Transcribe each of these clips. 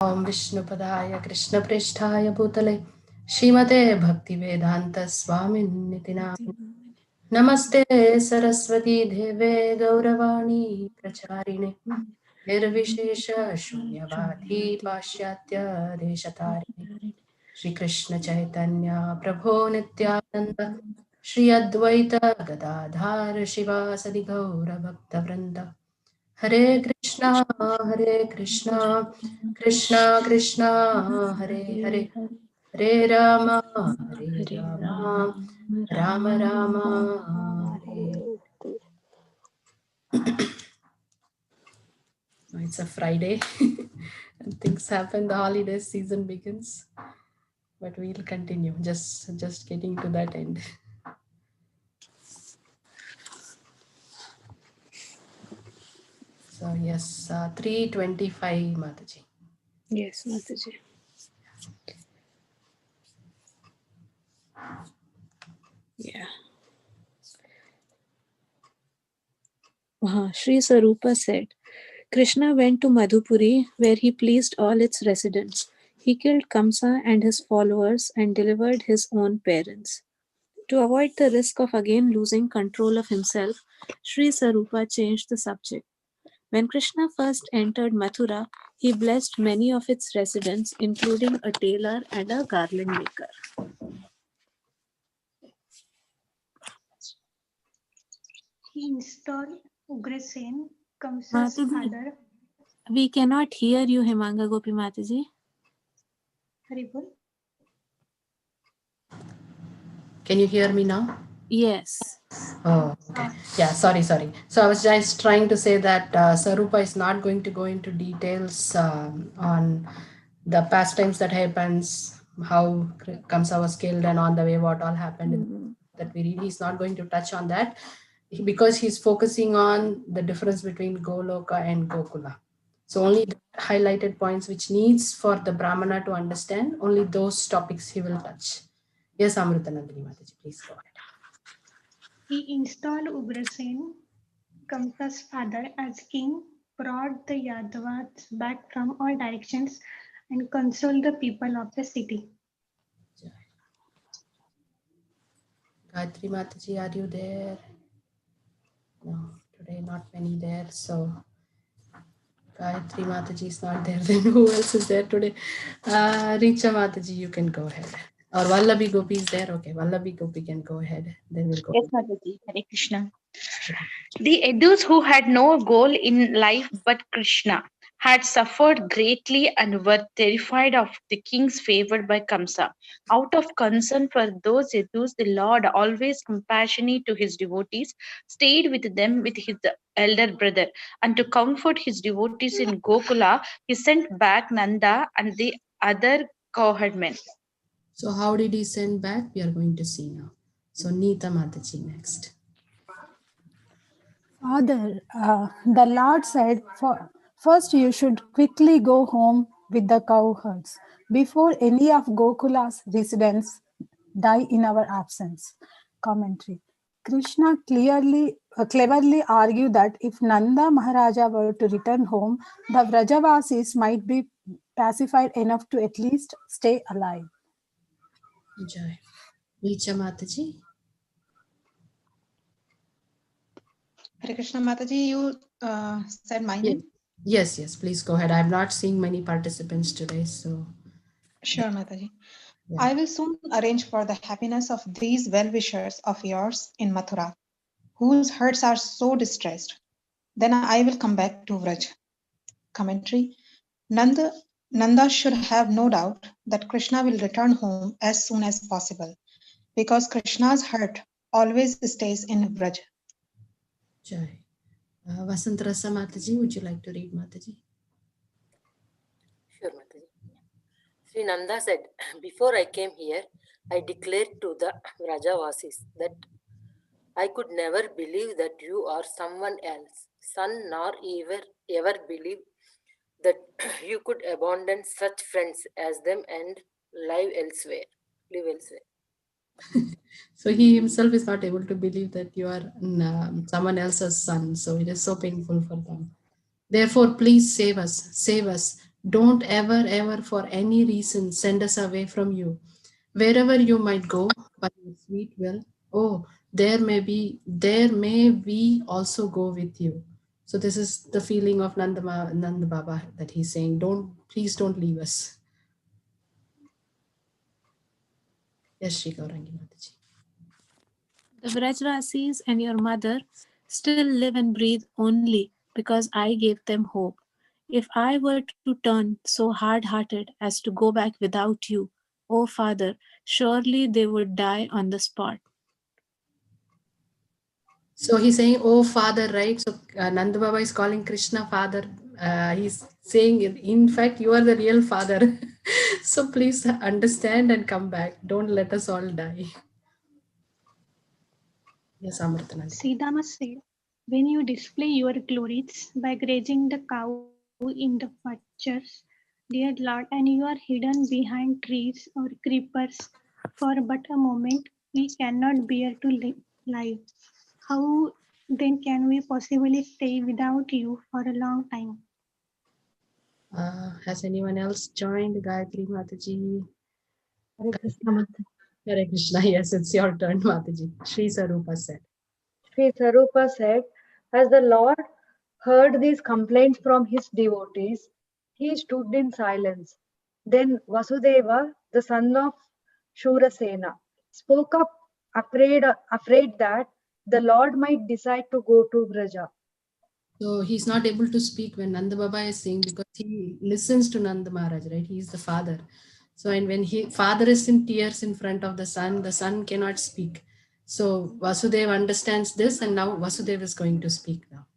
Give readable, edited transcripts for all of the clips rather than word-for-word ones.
Om Vishnupadaya Krishna Pristhaya Bhutale Shrimate Bhaktivedanta Swaminiti Namine Namaste Saraswati Deve Gauravani Pracharine Nirvishesha Shunyavadhi Pashyatya Deshatarine Shri Krishna Chaitanya Prabhu Nityananda Shri Advaita Gadadhar Shivasadi Gaura Bhakta Vrinda Hare Krishna, Krishna Krishna, Hare Hare, Hare Rama, Rama Rama, Hare. It's a Friday and things happen, the holiday season begins, but we'll continue, just getting to that end. So yes, 3:25, Mataji. Yes, Mataji. Yeah. Sri Sarupa said, Krishna went to Madhupuri where he pleased all its residents. He killed Kamsa and his followers and delivered his own parents. To avoid the risk of again losing control of himself, Sri Sarupa changed the subject. When Krishna first entered Mathura, he blessed many of its residents, including a tailor and a garland maker. He installed Ugrasen, Kamsa's father. We cannot hear you, Hemanga Gopi Mataji. Haribol. Can you hear me now? Yes. Oh, okay. Yeah, sorry. So I was just trying to say that Sarupa is not going to go into details on the pastimes that happens, how Kamsa was killed, and on the way what all happened that we read. He's not going to touch on that because he's focusing on the difference between Goloka and Gokula. So only the highlighted points which needs for the Brahmana to understand, only those topics he will touch. Yes, Amritanandini Mataji, please go ahead. He installed Ugrasen, Kamsa's father, as king, brought the Yadavas back from all directions, and consoled the people of the city. Gayatri Mataji, are you there? No, today not many there. So Gayatri Mataji is not there. Then who else is there today? Richa Mataji, you can go ahead. Or Vallabi Gopi is there. Okay, Vallabi Gopi can go ahead. Then we'll go. Yes, Mataji. Hare Krishna. The Edus who had no goal in life but Krishna had suffered greatly and were terrified of the king's favor by Kamsa. Out of concern for those Edus, the Lord, always compassionate to his devotees, stayed with them with his elder brother. And to comfort his devotees in Gokula, he sent back Nanda and the other cowherdmen. So how did he send back? We are going to see now. So Neeta Mataji next. Father, the Lord said, first you should quickly go home with the cowherds before any of Gokula's residents die in our absence. Commentary. Krishna cleverly argued that if Nanda Maharaja were to return home, the Vrajavasis might be pacified enough to at least stay alive. Jai. Richa Mataji. Hare Krishna Mataji, you said my name? Yes, please go ahead. I'm not seeing many participants today, so. Sure, Mataji. Yeah. I will soon arrange for the happiness of these well-wishers of yours in Mathura, whose hearts are so distressed. Then I will come back to Vraj. Commentary. Nanda should have no doubt that Krishna will return home as soon as possible, because Krishna's heart always stays in Vraj. Jai. Vasantrasa Mataji, would you like to read, Mataji? Sure, Mataji. Sri Nanda said, before I came here, I declared to the Vrajavasis that I could never believe that you are someone else, son, nor ever believe that you could abandon such friends as them and live elsewhere. So he himself is not able to believe that you are someone else's son. So it is so painful for them. Therefore, please save us. Don't ever for any reason send us away from you. Wherever you might go by your sweet will, oh, there may we also go with you. So this is the feeling of Nanda Baba that he's saying, please don't leave us. Yes, Shri Gaurangi Mataji. The Vrajvasis and your mother still live and breathe only because I gave them hope. If I were to turn so hard-hearted as to go back without you, O Father, surely they would die on the spot. So he's saying, oh Father, right? So Nanda Baba is calling Krishna Father. He's saying, in fact, you are the real Father. So please understand and come back. Don't let us all die. Yes, Amritanand. Sridhama said, when you display your glories by grazing the cow in the pastures, dear Lord, and you are hidden behind trees or creepers for but a moment, we cannot bear to live. How then can we possibly stay without you for a long time? Has anyone else joined? Gayatri Mataji? Hare Krishna Mataji. Hare Krishna. Yes, it's your turn, Mataji. Sri Sarupa said. Sri Sarupa said, as the Lord heard these complaints from his devotees, he stood in silence. Then Vasudeva, the son of Shurasena, spoke up, afraid that the Lord might decide to go to Vraja. So he's not able to speak when Nanda Baba is saying, because he listens to Nanda Maharaj, right? He is the father. So, and when father is in tears in front of the son cannot speak. So Vasudeva understands this, and now Vasudeva is going to speak now.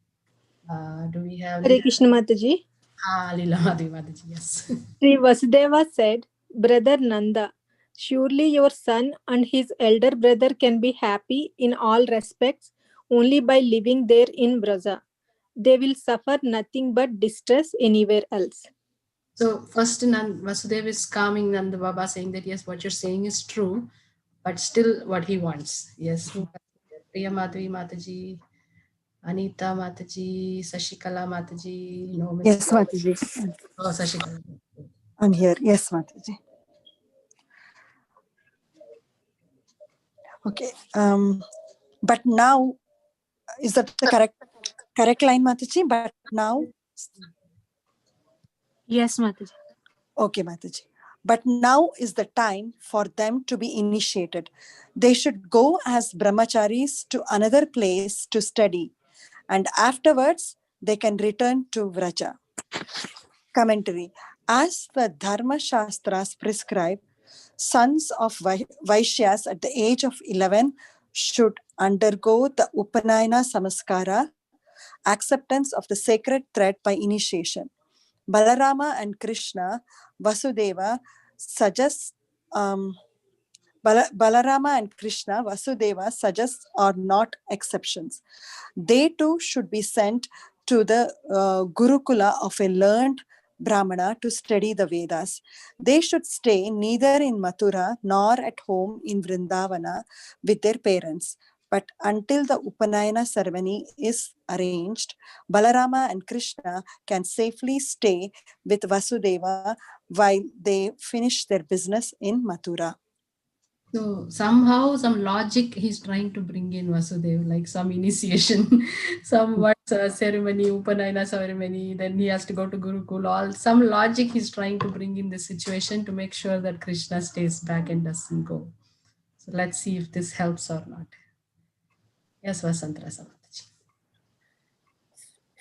Do we have Hare Krishna Mataji. Lila Mataji, yes. Sri Vasudeva said, Brother Nanda, surely your son and his elder brother can be happy in all respects only by living there in Braja. They will suffer nothing but distress anywhere else. So first Vasudeva is calming Nanda Baba, saying that yes, what you're saying is true, but still what he wants. Yes. Priya Madhvi Mataji, Anita Mataji, Sashikala Mataji, no, Yes, Mataji. Oh, Sashikala. I'm here. Yes, Mataji. Okay. But now, is that the correct line, Mataji? But now? Yes, Mataji. Okay, Mataji. But now is the time for them to be initiated. They should go as brahmacharis to another place to study, and afterwards they can return to Vraja. Commentary. As the Dharma Shastras prescribe, sons of Vaishyas at the age of 11 should undergo the Upanayana Samaskara, acceptance of the sacred thread by initiation. Balarama and Krishna, Vasudeva suggests Balarama and Krishna, Vasudeva suggests are not exceptions. They too should be sent to the Gurukula of a learned Brahmana to study the Vedas. They should stay neither in Mathura nor at home in Vrindavana with their parents. But until the Upanayana ceremony is arranged, Balarama and Krishna can safely stay with Vasudeva while they finish their business in Mathura. So somehow, some logic he's trying to bring in Vasudev, like some initiation, some ceremony, Upanayana ceremony, then he has to go to Gurukul, some logic he's trying to bring in the situation to make sure that Krishna stays back and doesn't go. So let's see if this helps or not. Yes, Vasantara Samataji.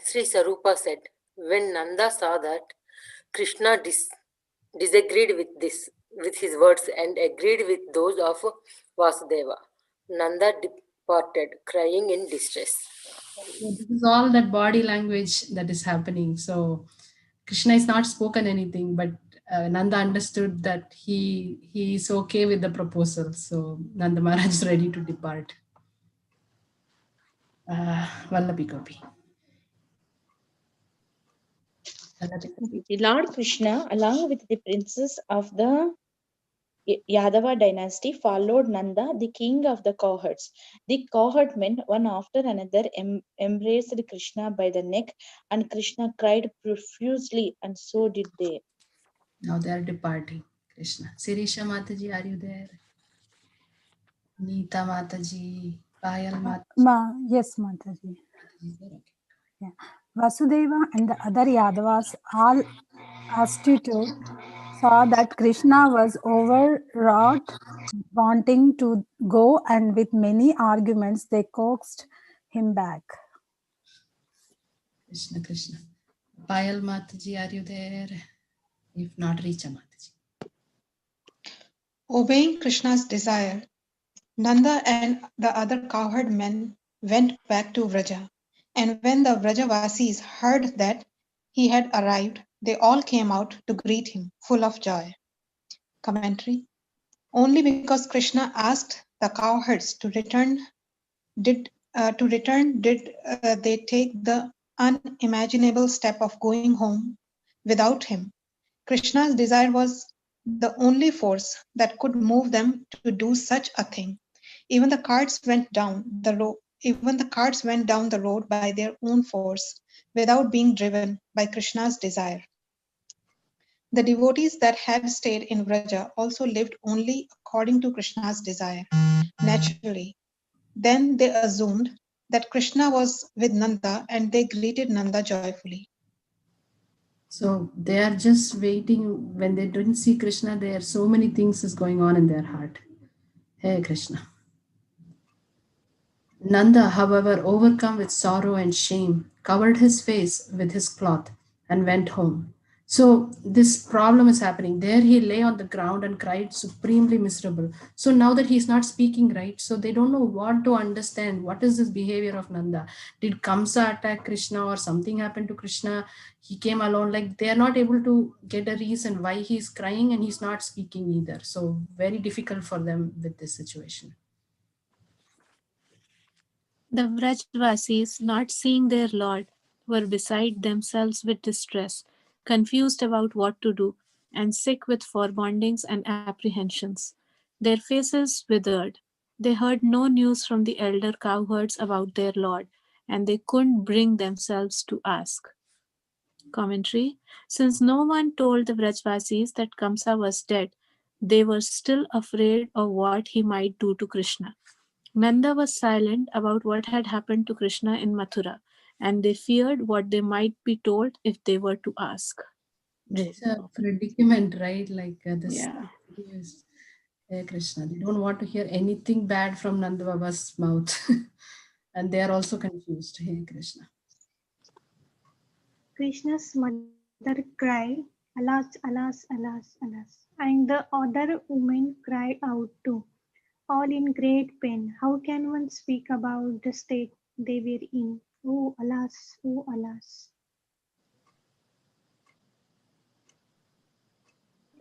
Sri Sarupa said, when Nanda saw that Krishna disagreed with his words and agreed with those of Vasudeva, Nanda departed, crying in distress. So this is all that body language that is happening. So Krishna is not spoken anything, but Nanda understood that he is okay with the proposal. So Nanda Maharaj is ready to depart. Vallabi Gopi. The Lord Krishna, along with the princes of the Yadava dynasty followed Nanda, the king of the cowherds. The cowherd men, one after another, embraced Krishna by the neck, and Krishna cried profusely, and so did they. Now they are departing. Krishna. Sirisha Mataji, are you there? Neeta Mataji, Payal Mataji. Yes, Mataji. Mataji, there, okay. Yeah. Vasudeva and the other Yadavas, all astute, saw that Krishna was overwrought, wanting to go, and with many arguments, they coaxed him back. Krishna, Krishna. Payal Mataji, are you there? If not, Richa Mataji. Obeying Krishna's desire, Nanda and the other cowherd men went back to Vraja. And when the Vrajavasis heard that he had arrived, they all came out to greet him, full of joy. Commentary. Only because Krishna asked the cowherds to return did they take the unimaginable step of going home without him. Krishna's desire was the only force that could move them to do such a thing. Even the carts went down the road. Even the carts went down the road by their own force, without being driven by Krishna's desire. The devotees that had stayed in Vraja also lived only according to Krishna's desire, naturally. Then they assumed that Krishna was with Nanda and they greeted Nanda joyfully. So they are just waiting. When they didn't see Krishna, there are so many things is going on in their heart. Hey Krishna. Nanda, however, overcome with sorrow and shame, covered his face with his cloth and went home. So this problem is happening. There he lay on the ground and cried supremely miserable. So now that he's not speaking, right? So they don't know what to understand. What is this behavior of Nanda? Did Kamsa attack Krishna or something happened to Krishna? He came alone. Like they are not able to get a reason why he's crying and he's not speaking either. So very difficult for them with this situation. The Vrajvasis, not seeing their lord, were beside themselves with distress, confused about what to do, and sick with forebodings and apprehensions. Their faces withered. They heard no news from the elder cowherds about their lord, and they couldn't bring themselves to ask. Commentary. Since no one told the Vrajvasis that Kamsa was dead, they were still afraid of what he might do to Krishna. Nanda was silent about what had happened to Krishna in Mathura, and they feared what they might be told if they were to ask. It's a predicament, right? Like this Yeah. is Krishna. They don't want to hear anything bad from Nanda Baba's mouth. And they are also confused. Hey Krishna. Krishna's mother cried, "Alas, alas, alas, alas." And the other women cried out too, all in great pain. How can one speak about the state they were in? Oh, alas, oh, alas.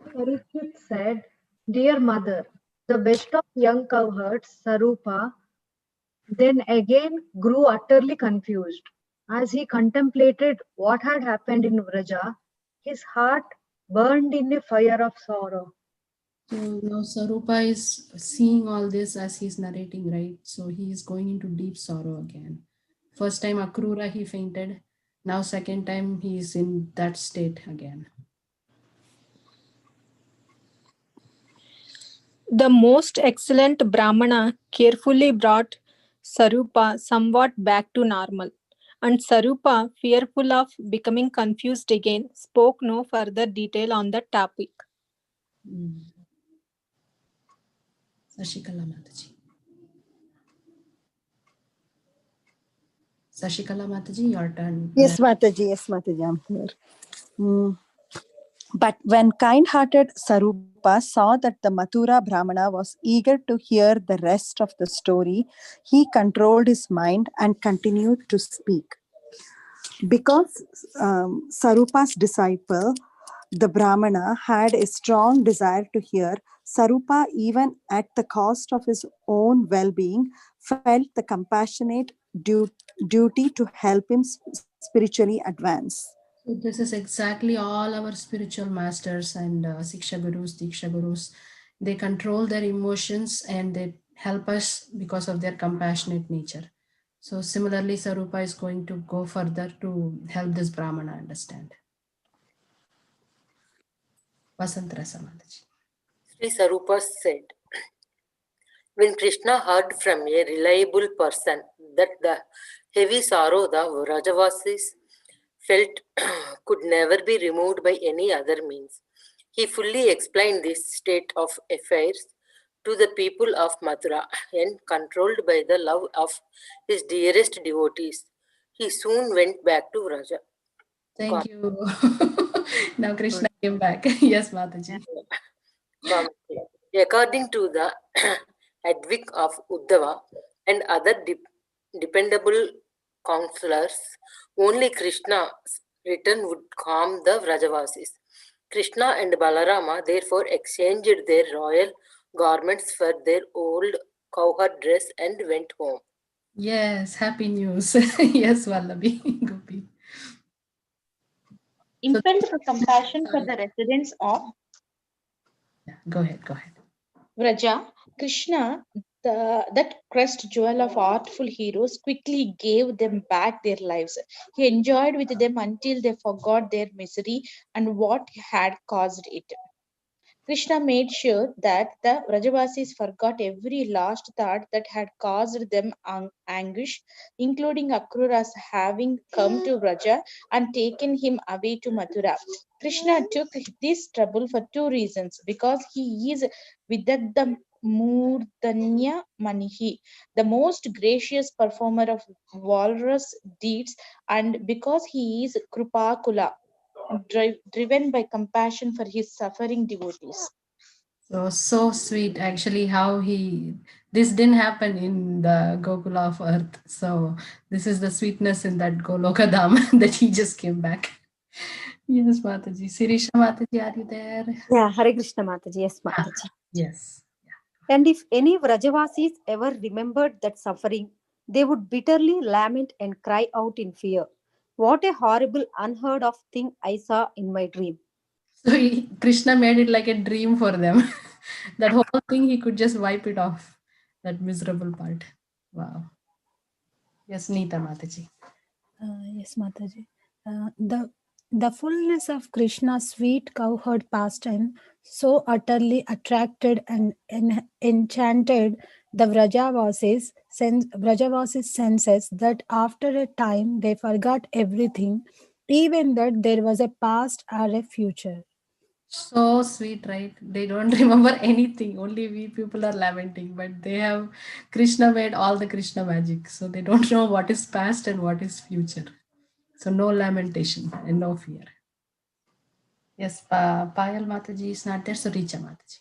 Parikshit said, "Dear mother, the best of young cowherds, Sarupa, then again grew utterly confused. As he contemplated what had happened in Vraja, his heart burned in a fire of sorrow. So now Sarupa is seeing all this as he's narrating, right? So he is going into deep sorrow again. First time Akrura he fainted. Now second time he is in that state again. The most excellent Brahmana carefully brought Sarupa somewhat back to normal, and Sarupa, fearful of becoming confused again, spoke no further detail on the topic. Sashikala Mataji. Sashikala Mataji, your turn. Yes, Mataji. Yes, Mataji. I'm here. But when kind-hearted Sarupa saw that the Mathura Brahmana was eager to hear the rest of the story, he controlled his mind and continued to speak. Because Sarupa's disciple, the Brahmana, had a strong desire to hear, Sarupa, even at the cost of his own well-being, felt the compassionate duty to help him spiritually advance. So this is exactly all our spiritual masters and Siksha Gurus, Diksha Gurus. They control their emotions and they help us because of their compassionate nature. So similarly, Sarupa is going to go further to help this Brahmana understand. Vasant Rasa Mataji. Sri Sarupa said, when Krishna heard from a reliable person that the heavy sorrow the Vrajavasis felt could never be removed by any other means, he fully explained this state of affairs to the people of Mathura, and controlled by the love of his dearest devotees, he soon went back to Vraja. Thank you. Now Krishna came back. Yes, Mataji. Commentary. According to the advic of Uddhava and other dependable counselors, only Krishna's return would calm the Vrajavasis. Krishna and Balarama therefore exchanged their royal garments for their old cowherd dress and went home. Yes, happy news. Yes, Vallabi. Gopi. So, Impelled by compassion for sorry. the residents of Yeah, go ahead, go ahead. Vraja, Krishna, that crest jewel of artful heroes, quickly gave them back their lives. He enjoyed with them until they forgot their misery and what had caused it. Krishna made sure that the Vrajavasis forgot every last thought that had caused them anguish, including Akrura's having come to Vraja and taken him away to Mathura. Krishna took this trouble for two reasons: because he is Vidagdha Murdanya Manihi, the most gracious performer of valorous deeds, and because he is Krupakula, driven by compassion for his suffering devotees. So sweet actually how he this didn't happen in the Gokula of Earth. So this is the sweetness in that Goloka Dham that he just came back. Yes, Mataji. Sirisha Mataji, are you there? Yeah, Hare Krishna Mataji. Yes, Mataji. Yes. And if any Vrajavasis ever remembered that suffering, they would bitterly lament and cry out in fear. What a horrible, unheard of thing I saw in my dream. So Krishna made it like a dream for them. That whole thing he could just wipe it off. That miserable part. Wow. Yes, Neeta Mataji. Yes, Mataji. The fullness of Krishna's sweet cowherd pastime so utterly attracted and enchanted the Vrajavasis senses that after a time they forgot everything, even that there was a past or a future. So sweet, right? They don't remember anything. Only we people are lamenting, but they have Krishna made all the Krishna magic. So they don't know what is past and what is future. So no lamentation and no fear. Yes, Payal Mataji is not there, so Richa Mataji.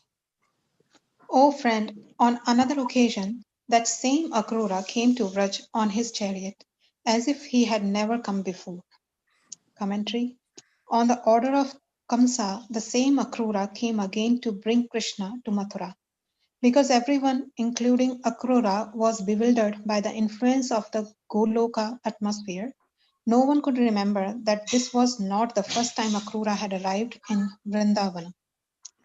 Oh, friend, on another occasion, that same Akrura came to Vraj on his chariot, as if he had never come before. Commentary. On the order of Kamsa, the same Akrura came again to bring Krishna to Mathura. Because everyone, including Akrura, was bewildered by the influence of the Goloka atmosphere, no one could remember that this was not the first time Akrura had arrived in Vrindavan.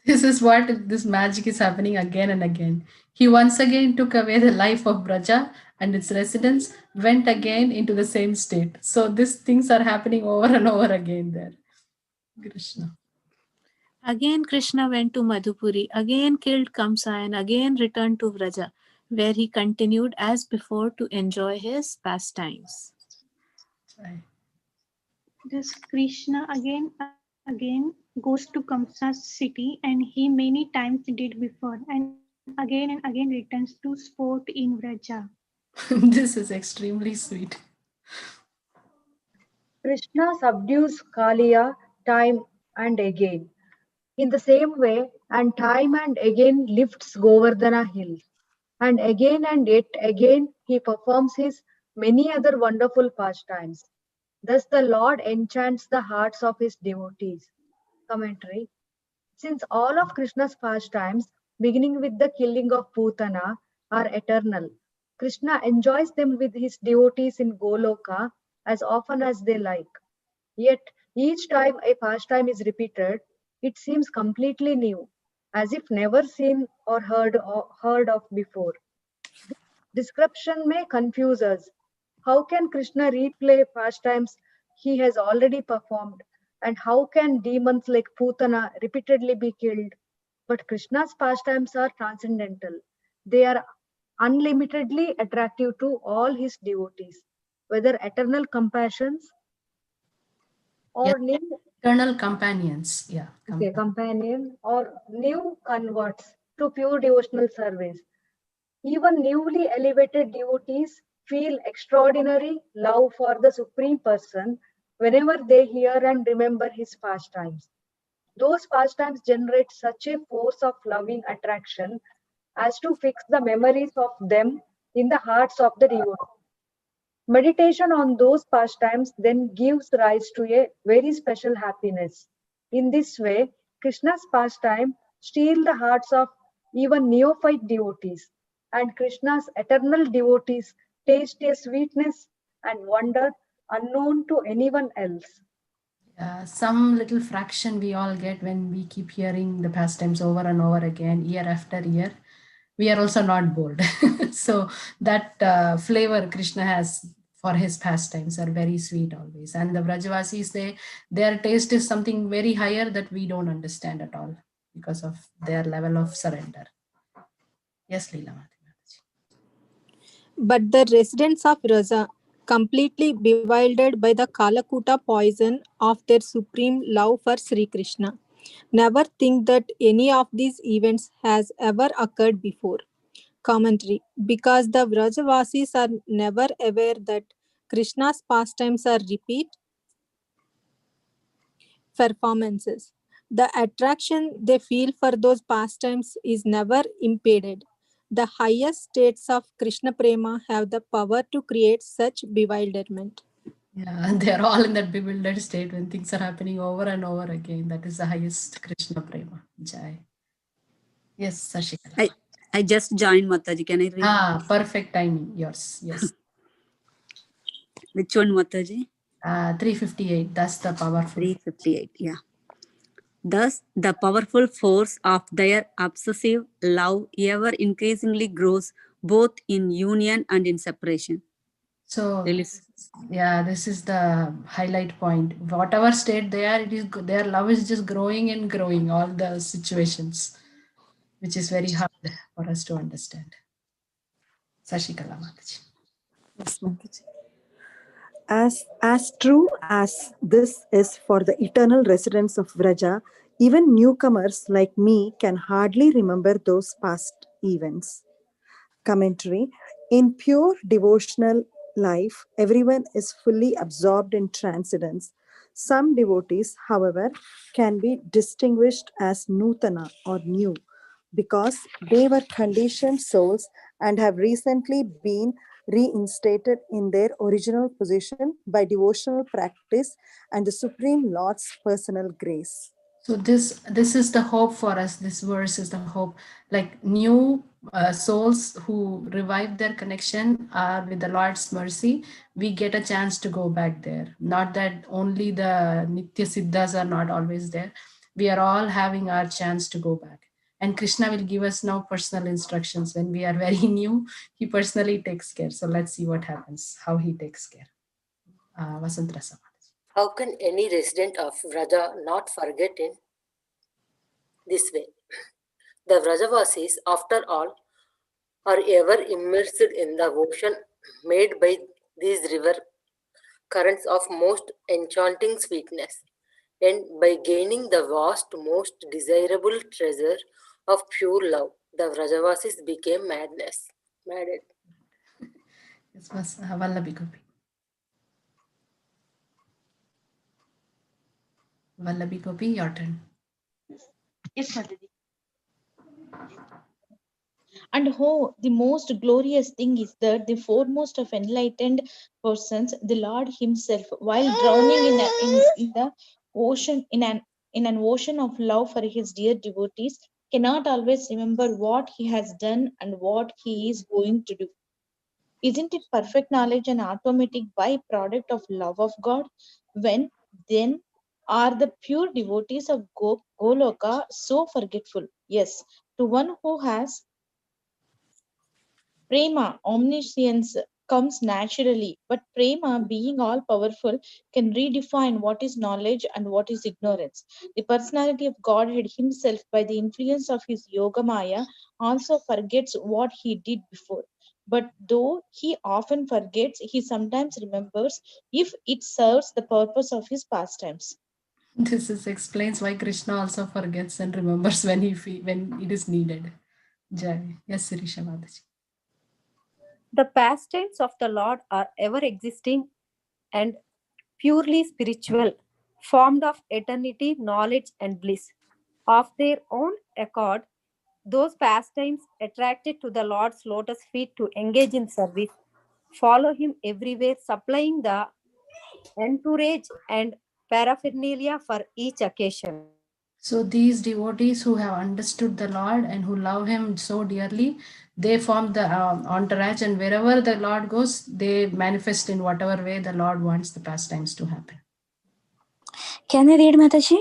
This is what this magic is happening again and again. He once again took away the life of Braja and its residents went again into the same state. So these things are happening over and over again there. Krishna. Again Krishna went to Madhupuri, again killed Kamsa, and again returned to Vraja, where he continued as before to enjoy his pastimes. Right. Thus Krishna again goes to Kamsa's city, and he many times did before, and again returns to sport in Vraja. This is extremely sweet. Krishna subdues Kaliya time and again. In the same way, and time and again lifts Govardhana hill. And yet again he performs his many other wonderful pastimes. Thus the Lord enchants the hearts of his devotees. Commentary. Since all of Krishna's pastimes, beginning with the killing of Putana, are eternal, Krishna enjoys them with his devotees in Goloka as often as they like. Yet each time a pastime is repeated, it seems completely new. as if never seen or heard of before. Description may confuse us. How can Krishna replay pastimes he has already performed? And how can demons like Putana repeatedly be killed? But Krishna's pastimes are transcendental. They are unlimitedly attractive to all his devotees, whether eternal compassions Yeah, or new eternal companions. Yeah, companion or new converts to pure devotional service. Even newly elevated devotees feel extraordinary love for the Supreme Person whenever they hear and remember his pastimes. Those pastimes generate such a force of loving attraction as to fix the memories of them in the hearts of the devotees. Meditation on those pastimes then gives rise to a very special happiness. In this way, Krishna's pastime steal the hearts of even neophyte devotees, and Krishna's eternal devotees taste a sweetness and wonder unknown to anyone else. some little fraction we all get when we keep hearing the pastimes over and over again, year after year. We are also not bored. So that flavor Krishna has for his pastimes are very sweet always. And the Brajavasis, their taste is something very higher that we don't understand at all because of their level of surrender. Yes, Leela Mataji. But the residents of Raza, completely bewildered by the Kalakuta poison of their supreme love for Sri Krishna, never think that any of these events has ever occurred before. Commentary. Because the Vrajavasis are never aware that Krishna's pastimes are repeat performances. The attraction they feel for those pastimes is never impeded. The highest states of Krishna Prema have the power to create such bewilderment. Yeah, they're all in that bewildered state when things are happening over and over again. That is the highest Krishna Prema. Jai. Yes, Sashikala. I just joined, Mataji. Can I read? Perfect timing. Yours. Yes. Which one, Mataji? 358. That's the powerful. 358. Yeah. Thus, the powerful force of their obsessive love ever increasingly grows both in union and in separation. So, yeah, this is the highlight point. Whatever state they are, their love is just growing and growing, all the situations, which is very hard for us to understand. Sashikala Mataji. Yes, Mataji. As true as this is for the eternal residents of Vraja, even newcomers like me can hardly remember those past events. Commentary. In pure devotional life, everyone is fully absorbed in transcendence. Some devotees, however, can be distinguished as Nutana or new because they were conditioned souls and have recently been reinstated in their original position by devotional practice and the Supreme Lord's personal grace. So this is the hope for us. This verse is the hope. Like new souls who revive their connection with the Lord's mercy, we get a chance to go back there. Not that only the Nitya Siddhas are not always there. We are all having our chance to go back. And Krishna will give us now personal instructions. When we are very new, he personally takes care. So let's see what happens, how he takes care. Vasantra Sama. How can any resident of Vraja not forget in this way? The Vrajavasis, after all, are ever immersed in the ocean made by these river currents of most enchanting sweetness, and by gaining the vast, most desirable treasure of pure love, the Vrajavasis became madded. Yes, Vallabi Gopi. Vallabi Gopi, your turn. Yes, Mataji. And the most glorious thing is that the foremost of enlightened persons, the Lord Himself, while drowning in the ocean in an ocean of love for His dear devotees, cannot always remember what He has done and what He is going to do. Isn't it perfect knowledge and automatic byproduct of love of God? When then are the pure devotees of Goloka so forgetful? Yes, to one who has prema, omniscience comes naturally, but prema, being all powerful, can redefine what is knowledge and what is ignorance. The personality of Godhead himself, by the influence of his Yoga Maya, also forgets what he did before. But though he often forgets, he sometimes remembers if it serves the purpose of his pastimes. This is explains why Krishna also forgets and remembers when when it is needed. Jai. Yes, Sirisha Mataji. The pastimes of the Lord are ever existing and purely spiritual, formed of eternity, knowledge, and bliss. Of their own accord, those pastimes attracted to the Lord's lotus feet to engage in service, follow him everywhere, supplying the entourage and paraphernalia for each occasion. So these devotees who have understood the Lord and who love Him so dearly, they form the entourage, and wherever the Lord goes, they manifest in whatever way the Lord wants the pastimes to happen. Can I read, Mataji?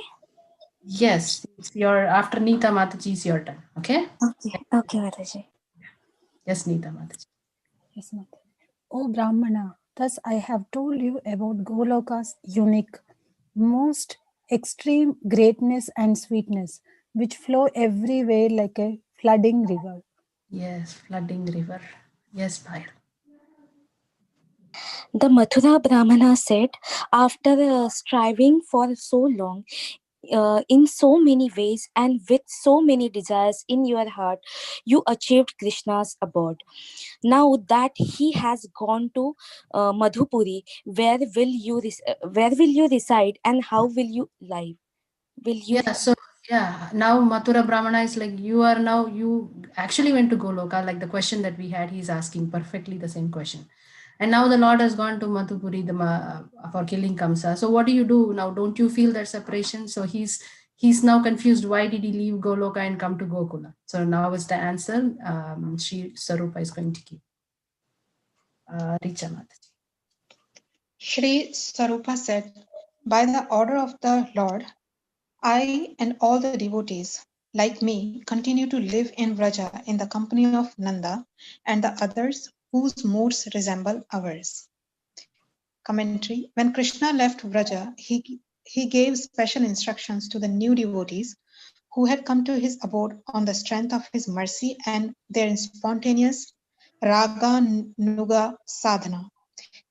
Yes, it's your after Neeta Mataji is your turn. Okay. Okay, Mataji. Yes, Neeta Mataji. Yes, Mata. O Brahmana, thus I have told you about Goloka's unique, most extreme greatness and sweetness, which flow everywhere like a flooding river. Yes, flooding river. Yes, Bhai. The Mathura Brahmana said, after striving for so long, in so many ways and with so many desires in your heart, you achieved Krishna's abode. Now that he has gone to Madhupuri, where will you reside and how will you live? Will you? Yeah, so yeah, now Mathura Brahmana is like, you are now, you actually went to Goloka, like the question that we had, he's asking perfectly the same question. And now the Lord has gone to Madhupuri for killing Kamsa. So what do you do now? Don't you feel that separation? So he's now confused. Why did he leave Goloka and come to Gokula? So now is the answer. She Sarupa is going to give. Richa Mataji. Shri Sarupa said, by the order of the Lord, I and all the devotees, like me, continue to live in Vraja in the company of Nanda and the others whose moods resemble ours. Commentary. When Krishna left Vraja, he gave special instructions to the new devotees who had come to his abode on the strength of his mercy and their spontaneous raga nuga sadhana.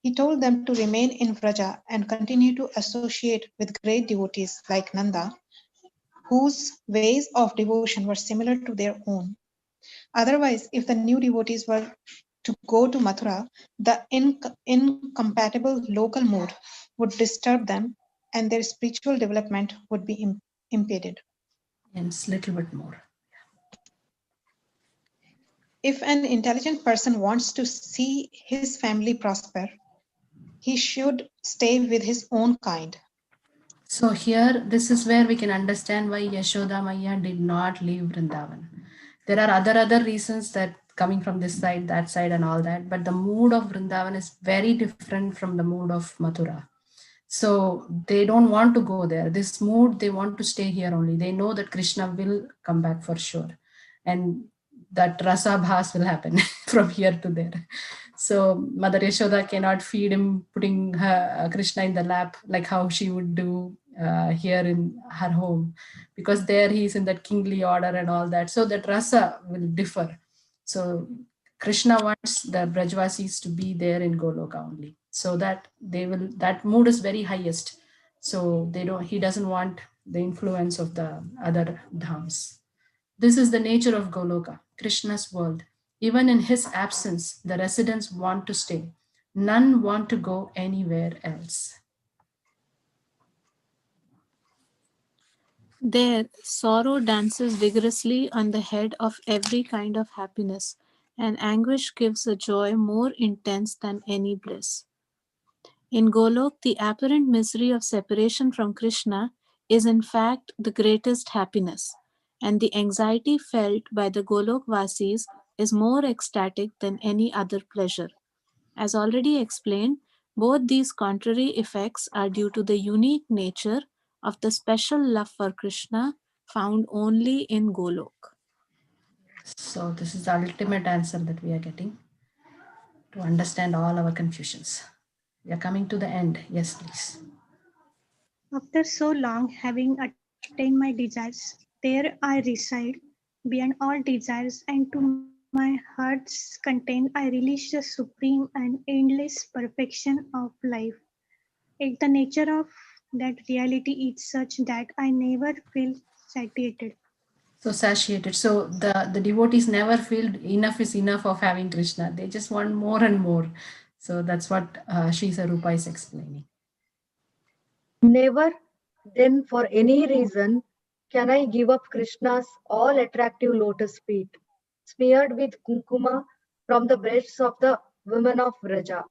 He told them to remain in Vraja and continue to associate with great devotees like Nanda, whose ways of devotion were similar to their own. Otherwise, if the new devotees were to go to Mathura, the incompatible local mood would disturb them and their spiritual development would be impeded. And a little bit more. If an intelligent person wants to see his family prosper, he should stay with his own kind. So here, this is where we can understand why Yashoda Maya did not leave Vrindavan. There are other reasons that coming from this side, that side, and all that, but the mood of Vrindavan is very different from the mood of Mathura. So they don't want to go there. This mood, they want to stay here only. They know that Krishna will come back for sure, and that rasa bhas will happen from here to there. So Mother Yashoda cannot feed him, putting Krishna in the lap like how she would do here in her home, because there he is in that kingly order and all that. So that rasa will differ. So Krishna wants the Brajvasis to be there in Goloka only, so that they will. That mood is very highest. So they don't. He doesn't want the influence of the other dhams. This is the nature of Goloka, Krishna's world. Even in his absence, the residents want to stay. None want to go anywhere else. There, sorrow dances vigorously on the head of every kind of happiness, and anguish gives a joy more intense than any bliss. In Golok, the apparent misery of separation from Krishna is in fact the greatest happiness, and the anxiety felt by the Golok Vasis is more ecstatic than any other pleasure. As already explained, both these contrary effects are due to the unique nature of the special love for Krishna found only in Golok. So this is the ultimate answer that we are getting to understand all our confusions. We are coming to the end. Yes, please. After so long having attained my desires, there I reside beyond all desires, and to my heart's content I release the supreme and endless perfection of life. Yet the nature of that reality is such that I never feel satiated. So satiated. So the devotees never feel enough is enough of having Krishna. They just want more and more. So that's what Sri Sarupa is explaining. Never, then, for any reason, can I give up Krishna's all attractive lotus feet, smeared with kumkuma from the breasts of the women of Vraja.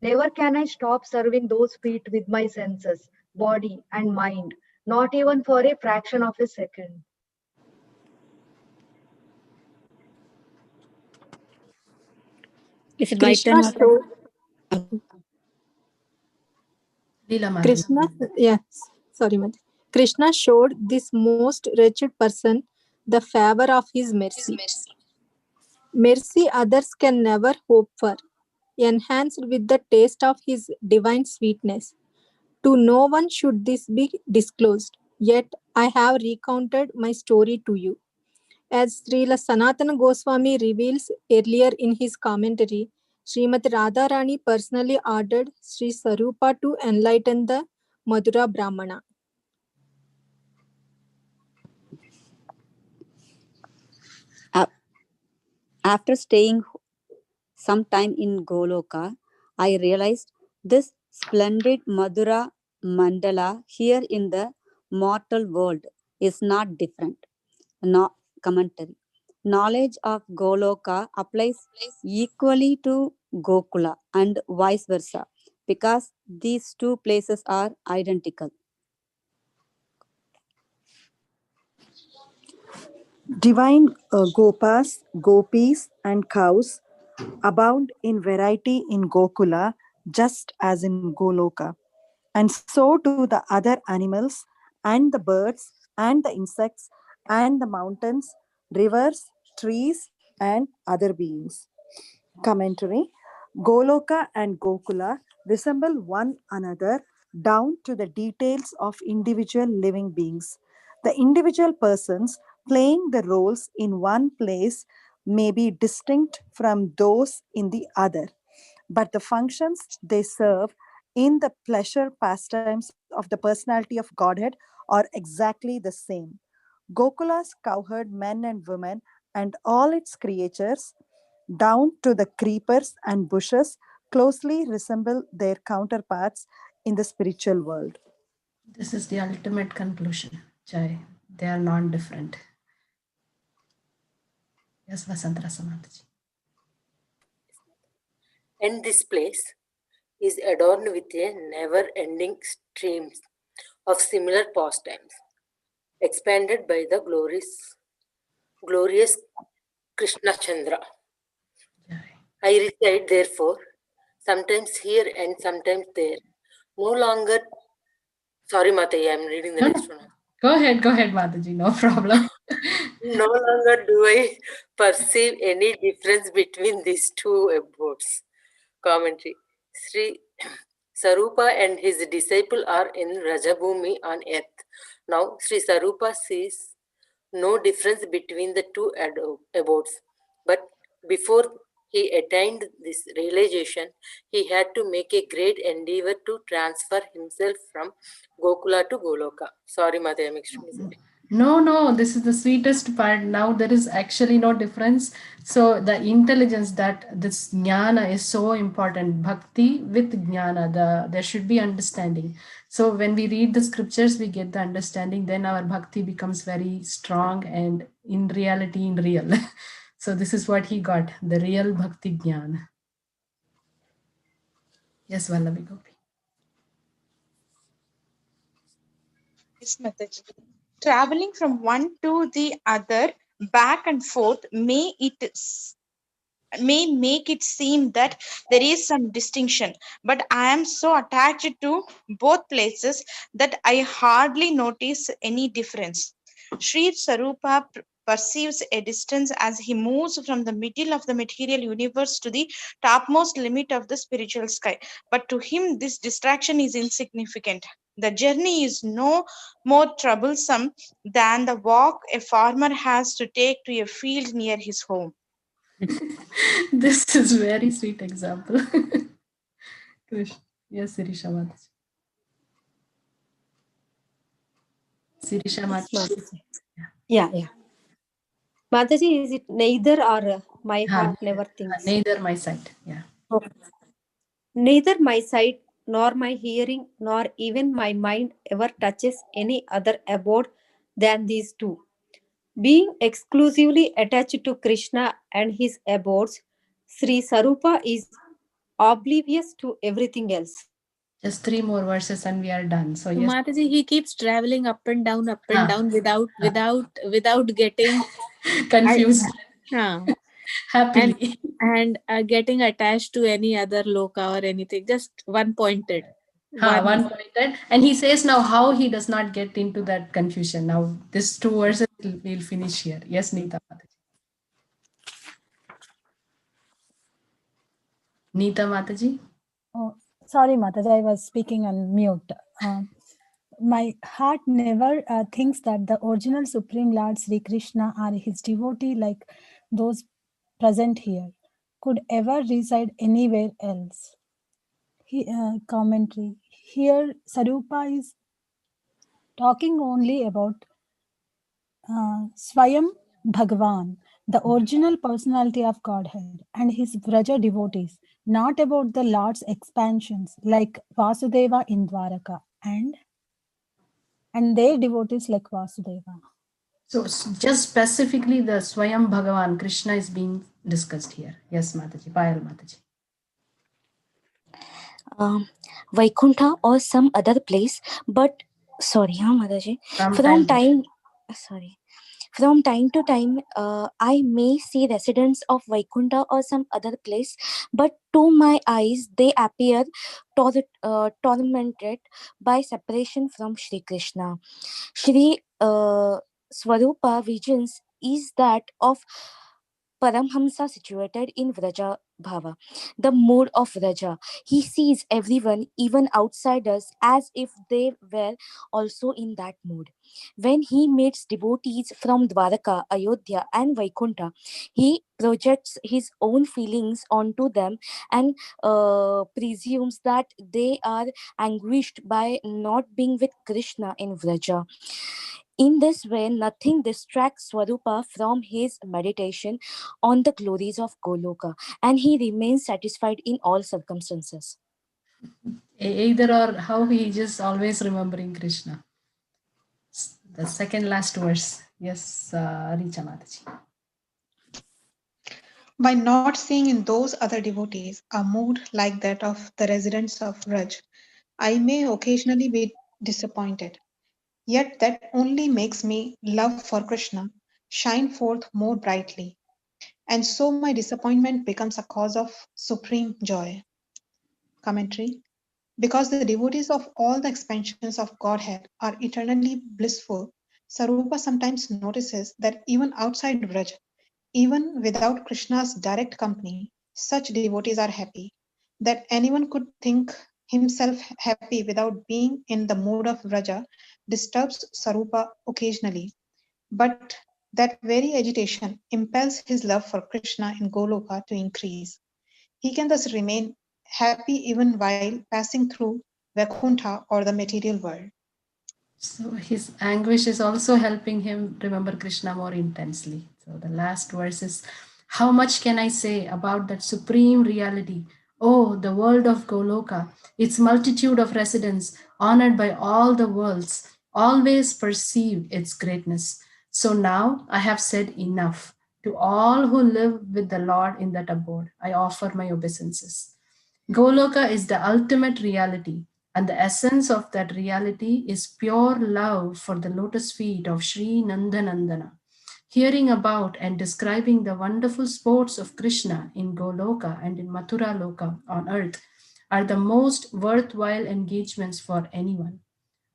Never can I stop serving those feet with my senses, body, and mind, not even for a fraction of a second. Is it my turn? Krishna showed Leela Mataji. Krishna, yes, sorry, Mother. Krishna showed this most wretched person the favor of his mercy. Mercy others can never hope for, enhanced with the taste of his divine sweetness. To no one should this be disclosed, yet I have recounted my story to you. As Srila Sanatana Goswami reveals earlier in his commentary, Srimati Radharani personally ordered Sri Sarupa to enlighten the Madhura Brahmana. A- After staying some time in Goloka, I realized this splendid Madhura Mandala here in the mortal world is not different. No commentary. Knowledge of Goloka applies equally to Gokula and vice versa because these two places are identical. Divine gopas, gopis, and cows abound in variety in Gokula just as in Goloka. And so do the other animals and the birds and the insects and the mountains, rivers, trees, and other beings. Commentary. Goloka and Gokula resemble one another down to the details of individual living beings. The individual persons playing the roles in one place may be distinct from those in the other, but the functions they serve in the pleasure pastimes of the personality of Godhead are exactly the same. Gokula's cowherd men and women and all its creatures, down to the creepers and bushes, closely resemble their counterparts in the spiritual world. This is the ultimate conclusion, Jai. They are non-different. Yes, Vasantara Samataji. And this place is adorned with a never-ending stream of similar pastimes, expanded by the glorious Krishna Chandra. I reside, therefore, sometimes here and sometimes there. No longer, sorry, Mataji, I'm reading the next one. Go ahead, Mataji, no problem. No longer do I perceive any difference between these two abodes. Commentary. Sri Sarupa and his disciple are in Rajabhumi on earth. Now, Sri Sarupa sees no difference between the two abodes. But before he attained this realization, he had to make a great endeavor to transfer himself from Gokula to Goloka. Sorry, Mother, I'm extremely sorry. No, this is the sweetest part. Now there is actually no difference. So the intelligence that this jnana is so important. Bhakti with jnana, there should be understanding. So when we read the scriptures, we get the understanding, then our bhakti becomes very strong and in reality, in real. So this is what he got, the real bhakti jnana. Yes, Vallavi Gopi. Yes, Mataji. Traveling from one to the other, back and forth, may make it seem that there is some distinction, but I am so attached to both places that I hardly notice any difference. Sri Sarupa perceives a distance as he moves from the middle of the material universe to the topmost limit of the spiritual sky. But to him, this distraction is insignificant. The journey is no more troublesome than the walk a farmer has to take to a field near his home. This is very sweet example. Krish. Yes, Sirisha Mataji. Sirisha Yes, Mataji. Mataji. Yeah. Mataji, is it neither or my heart never thinks? Neither my sight. Yeah. Okay. Neither my sight, nor my hearing, nor even my mind ever touches any other abode than these two. Being exclusively attached to Krishna and his abodes, Sri Sarupa is oblivious to everything else. Just 3 more verses and we are done. So So yes. Mataji, he keeps traveling up and down without getting Confused. Happily. and getting attached to any other loka or anything. Just one pointed. One pointed. And he says now how he does not get into that confusion. Now, this 2 verses we'll finish here. Yes, Neeta Mataji. Neeta Mataji. Oh, sorry, Mataji, I was speaking on mute. My heart never thinks that the original Supreme Lord Sri Krishna or his devotee like those present here could ever reside anywhere else. Commentary. Here, Sarupa is talking only about Swayam Bhagavan, the original personality of Godhead, and his Vraja devotees, not about the Lord's expansions like Vasudeva in Dwaraka and their devotees like Vasudeva. So just specifically the Swayam Bhagavan, Krishna is being discussed here. Yes, Mataji. Payal Mataji. Vaikuntha or some other place, but sorry, Mataji. From time to time, I may see residents of Vaikuntha or some other place, but to my eyes, they appear tormented by separation from Shri Krishna. Shri Swarupa visions is that of Paramhamsa situated in Vraja Bhava, the mood of Vraja. He sees everyone, even outsiders, as if they were also in that mood. When he meets devotees from Dwaraka, Ayodhya, and Vaikuntha, he projects his own feelings onto them and presumes that they are anguished by not being with Krishna in Vraja. In this way, nothing distracts Swarupa from his meditation on the glories of Goloka, and he remains satisfied in all circumstances. Either or how he just always remembering Krishna. The second last verse. Yes, Richa Mataji. By not seeing in those other devotees a mood like that of the residents of Raj, I may occasionally be disappointed. Yet that only makes me love for Krishna shine forth more brightly, and so my disappointment becomes a cause of supreme joy. Commentary. Because the devotees of all the expansions of Godhead are eternally blissful, Sarupa sometimes notices that even outside Vraj, even without Krishna's direct company, such devotees are happy. That anyone could think himself happy without being in the mood of Vraja disturbs Sarupa occasionally, but that very agitation impels his love for Krishna in Goloka to increase. He can thus remain happy even while passing through Vaikuntha or the material world. So his anguish is also helping him remember Krishna more intensely. So the last verse is, how much can I say about that supreme reality? Oh, the world of Goloka, its multitude of residents, honored by all the worlds, always perceive its greatness. So now I have said enough. To all who live with the Lord in that abode, I offer my obeisances. Goloka is the ultimate reality, and the essence of that reality is pure love for the lotus feet of Sri Nandanandana. Hearing about and describing the wonderful sports of Krishna in Goloka and in Mathura Loka on earth are the most worthwhile engagements for anyone.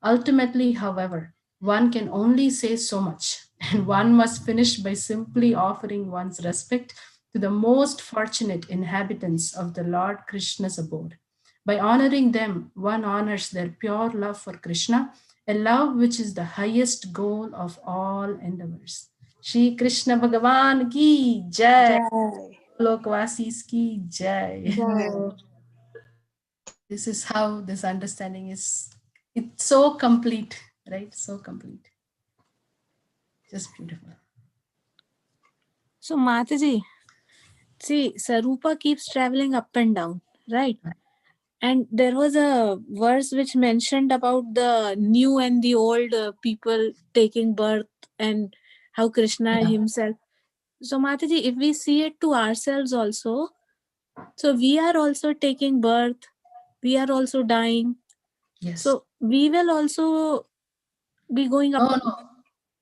Ultimately, however, one can only say so much, and one must finish by simply offering one's respect to the most fortunate inhabitants of the Lord Krishna's abode. By honoring them, one honors their pure love for Krishna, a love which is the highest goal of all endeavors. Shri Krishna Bhagavan ki jai, Jai. Lokvasis ki jai. Jai. This is how this understanding is. It's so complete, right? So complete. Just beautiful. So, Mataji, see, Sarupa keeps traveling up and down, right? And there was a verse which mentioned about the new and the old people taking birth and how Krishna himself. So, Mataji, if we see it to ourselves also, so we are also taking birth, we are also dying. Yes. So, we will also be going up. No.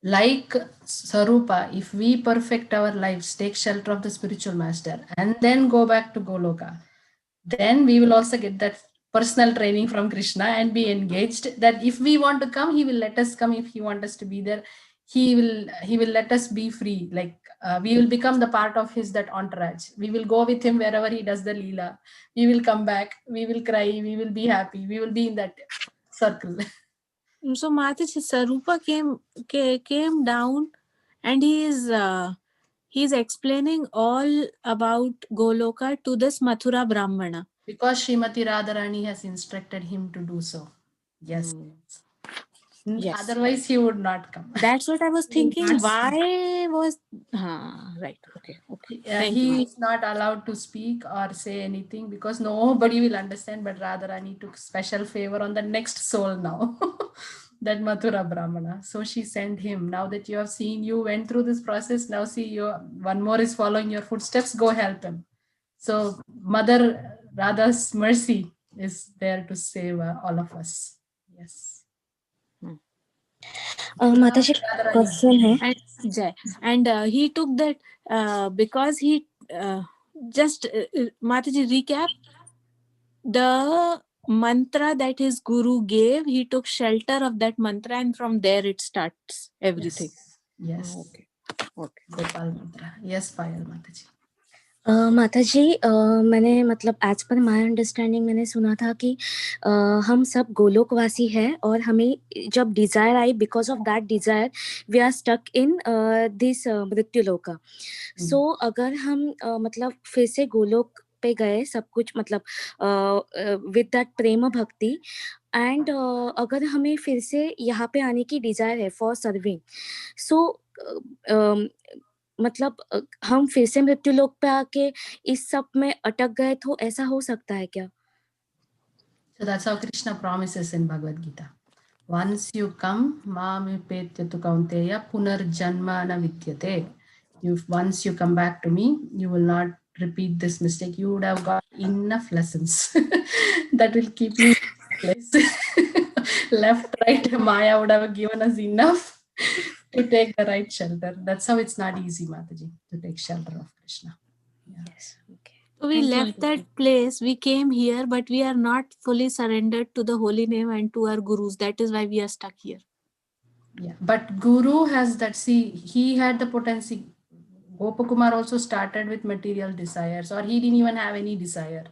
Like Sarupa, if we perfect our lives, take shelter of the spiritual master, and then go back to Goloka, then we will also get that personal training from Krishna and be engaged. That if we want to come, he will let us come. If he wants us to be there, he will let us be free. Like we will become the part of his that entourage. We will go with him wherever he does the leela. We will come back. We will cry. We will be happy. We will be in that circle. So Mataji, Sarupa came down, and he's explaining all about Goloka to this Mathura Brahmana. Because Srimati Radharani has instructed him to do so. Yes. Yes. Otherwise, he would not come. That's what I was thinking. Why was right? Okay. He is not allowed to speak or say anything because nobody will understand. But Radharani took special favor on the next soul now, that Mathura Brahmana. So she sent him. Now that you have seen, you went through this process. Now see, one more is following your footsteps. Go help him. So Mother Radha's mercy is there to save all of us. Yes. माताजी question है and he took that because he just Mataji recap the mantra that his guru gave. He took shelter of that mantra, and from there it starts everything. Yes. Okay. Gopal mantra. Yes, Payal Mataji. माताजी मैंने मतलब as per my understanding मैंने सुना था कि हम सब गोलोकवासी हैं और हमें जब desire I because of that desire we are stuck in this मृत्युलोका. सो अगर हम मतलब फिर से गोलोक पे गए सब कुछ मतलब विद दैट प्रेम भक्ति एंड अगर हमें फिर से यहाँ पे आने की डिजायर है फॉर सर्विंग, सो मतलब हम फिर से मृत्यु लोक पे आके इस सब में अटक गए तो ऐसा हो सकता है क्या? So that's how Krishna promises in Bhagavad Gita. Once you come, Mamipetyatu Kaunteya Punarjanma na vidyate. Once you come back to me, you will not repeat this mistake. You would have got enough lessons that will keep you in place. Left, right, Maya would have given us enough to take the right shelter. That's how it's not easy, Mataji, to take shelter of Krishna. Yes. Okay. So we left that place, we came here, but we are not fully surrendered to the holy name and to our gurus. That is why we are stuck here. Yeah, but Guru has that, see, he had the potency. Gopakumar also started with material desires, or he didn't even have any desire.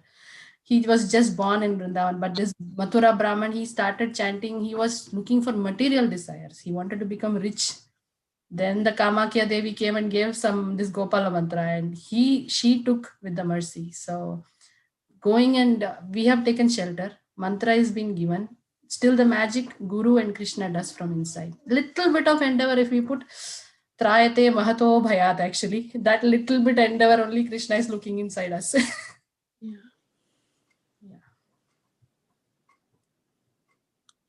He was just born in Vrindavan, but this Mathura Brahman, he started chanting, he was looking for material desires. He wanted to become rich. Then the Kamakya Devi came and gave this Gopala mantra, and she took with the mercy. So going and we have taken shelter, mantra is being given. Still the magic Guru and Krishna does from inside. Little bit of endeavor, if we put Trayate Mahato Bhayat, actually, that little bit endeavor only Krishna is looking inside us.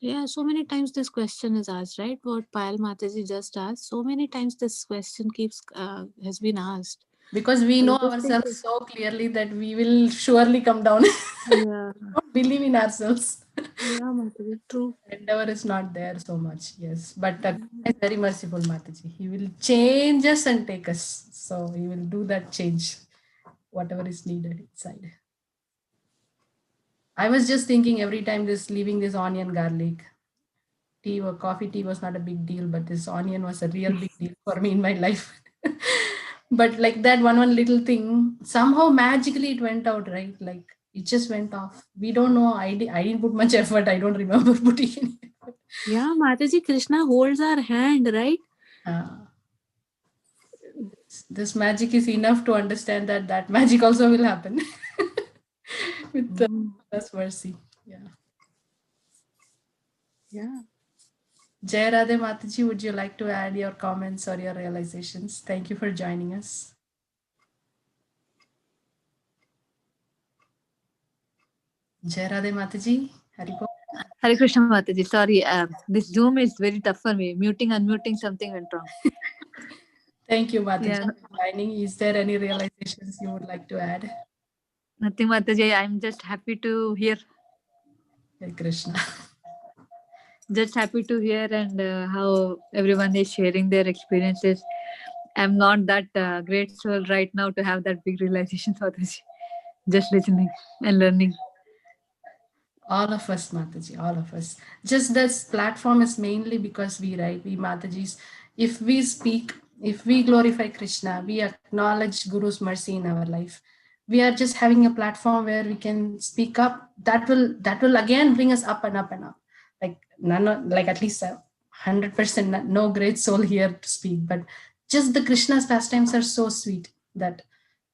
Yeah, so many times this question is asked, right? What Payal Mataji just asked. So many times this question has been asked. Because we know ourselves so clearly that we will surely come down. Yeah. Don't believe in ourselves. Yeah, Mataji, true. Endeavor is not there so much, yes. But Krishna is very merciful, Mataji. He will change us and take us. So he will do that change, whatever is needed inside. I was just thinking every time leaving this onion garlic, tea or coffee tea was not a big deal, but this onion was a real big deal for me in my life. But like that one little thing, somehow magically it went out, right? Like it just went off. We don't know. I didn't put much effort. I don't remember putting any effort. Yeah, Mataji, Krishna holds our hand, right? Uh, this magic is enough to understand that that magic also will happen with the God's mercy. Yeah. Yeah. Jai Radhe Mataji, would you like to add your comments or your realizations? Thank you for joining us. Jai Radhe Mataji, Haribol. Hare Krishna Mataji. Sorry, this Zoom is very tough for me. Muting, unmuting, something went wrong. Thank you, Mataji, Yeah, for joining. Is there any realizations you would like to add? nothing Mataji. I'm just happy to hear. Hare Krishna. Just happy to hear and how everyone is sharing their experiences. I'm not that great soul right now to have that big realization, Mataji. Just listening and learning. All of us, Mataji, all of us. Just this platform is mainly because we, right? We Matajis, if we speak, if we glorify Krishna, we acknowledge Guru's mercy in our life. We are just having a platform where we can speak up. That will again bring us up and up and up. Like like at least 100% no great soul here to speak, but just the Krishna's pastimes are so sweet that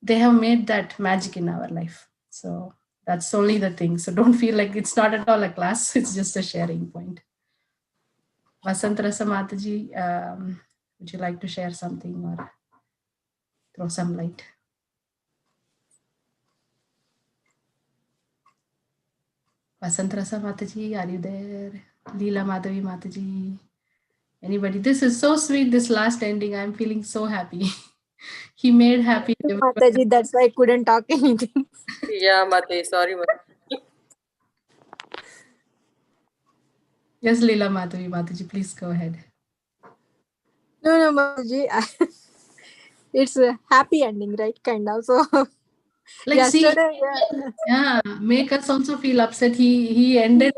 they have made that magic in our life. So that's only the thing. So don't feel like it's not at all a class. It's just a sharing point. Vasant Rasa Mataji, would you like to share something or throw some light? Vasant Rasa Mataji, are you there? Leela Madhavi Mataji, anybody? This is so sweet, this last ending. I'm feeling so happy. He made happy everybody. Mataji, that's why I couldn't talk anything. Yeah, Mate, sorry, Mate. Yes, Leela Madhavi Mataji, please go ahead. No, Mataji. It's a happy ending, right? Kind of. So Like, see, yesterday, yeah, make us also feel upset. He ended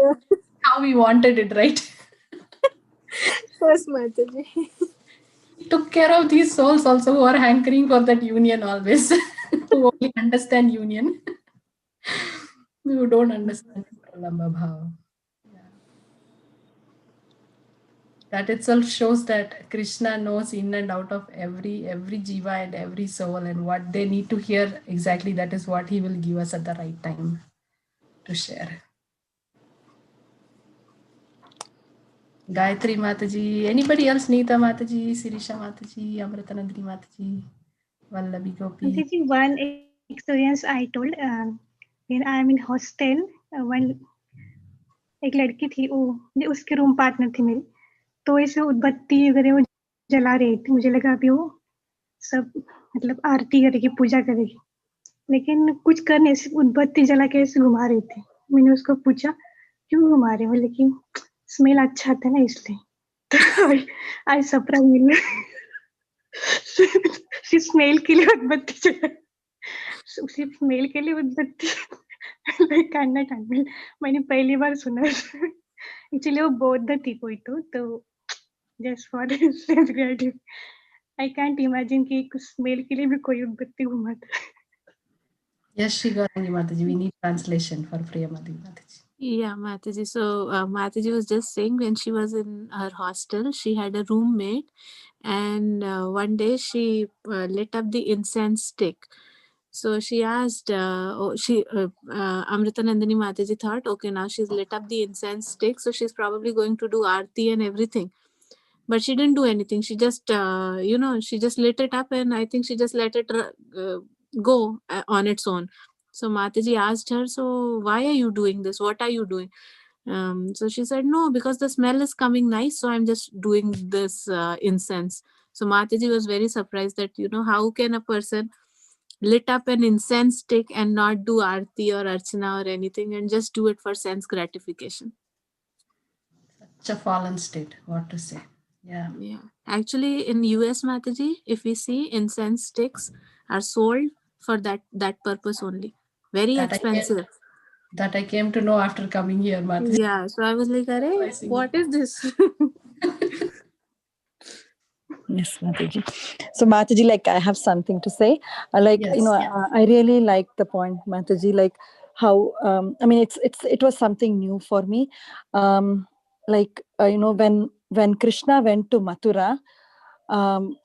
how we wanted it, right? yes, Mataji. He took care of these souls also who are hankering for that union always, who only understand union, who don't understand Lamba Bhava. That itself shows that Krishna knows in and out of every jiva and every soul, and what they need to hear exactly. That is what he will give us at the right time to share. Gayatri Mataji, anybody else? Neeta Mataji, Sirisha Mataji, Amritanandri Mataji, Vallabi Gopi. This is one experience I told when I'm in hostel. When एक लड़की थी, वो उसके room partner थी मेरी, तो ऐसे उदबत्ती वगैरह वो जला रही थी. मुझे लगा अभी वो सब मतलब आरती करेगी, पूजा करेगी, लेकिन कुछ कर नहीं, सिर्फ उदबत्ती जला के ऐसे घुमा रही थी. मैंने उसको पूछा क्यों घुमा रहे हो, लेकिन स्मेल अच्छा आता है ना इसलिए. तो आई सरप्राइज सिर्फ स्मेल के लिए उदबत्ती जला, सिर्फ स्मेल के लिए उदबत्ती. लाइक मैंने पहली बार सुना. एक्चुअली वो बौद्ध थी कोई, तो जस्ट फॉर ग्रेटिव. आई कांट इमेजिन कि स्मेल के लिए भी कोई उदबत्ती घुमाता. Yes, Shigarangi Mataji, we need translation for Priyamadi Mataji. Yeah, Mataji. So Mataji was just saying when she was in her hostel, she had a roommate, and one day she lit up the incense stick. So she asked, Amrita Nandini Mataji thought, okay, now she's lit up the incense stick, so she's probably going to do aarti and everything. But she didn't do anything. She just, she just lit it up, and I think she just let it go on its own. So Mataji asked her, so why are you doing this? What are you doing? So she said, no, because the smell is coming nice, so I'm just doing this incense. So Mataji was very surprised that, how can a person lit up an incense stick and not do aarti or archana or anything and just do it for sense gratification. Such a fallen state, what to say. Yeah. Actually, in US, Mataji, if we see, incense sticks are sold for that purpose only. Very That expensive. That I came to know after coming here, Mataji. Yeah, so I was like, "Arey, what is this?" Yes, Mataji. So, Mataji, like I have something to say. Yes. I really like the point, Mataji. Like how I mean, it was something new for me. When Krishna went to Mathura, um,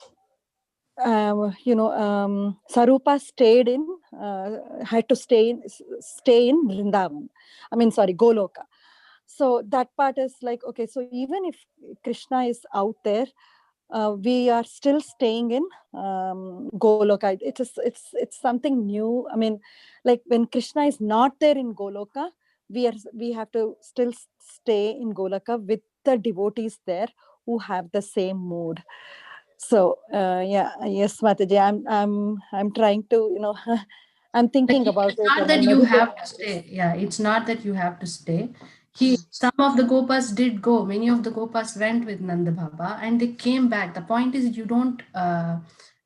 Sarupa had to stay in Vrindavan. I mean, sorry, Goloka. So that part is like, okay, so even if Krishna is out there, we are still staying in Goloka. It's something new. I mean, like when Krishna is not there in Goloka, we have to still stay in Goloka with the devotees there who have the same mood. So yes, Mataji, I'm trying to I'm Like thinking about it's it not and that I'm you meditating have to on this. stay. Yeah, it's not that you have to stay. Some of the Gopas did go. Many of the Gopas went with Nanda Baba and they came back. The point is you don't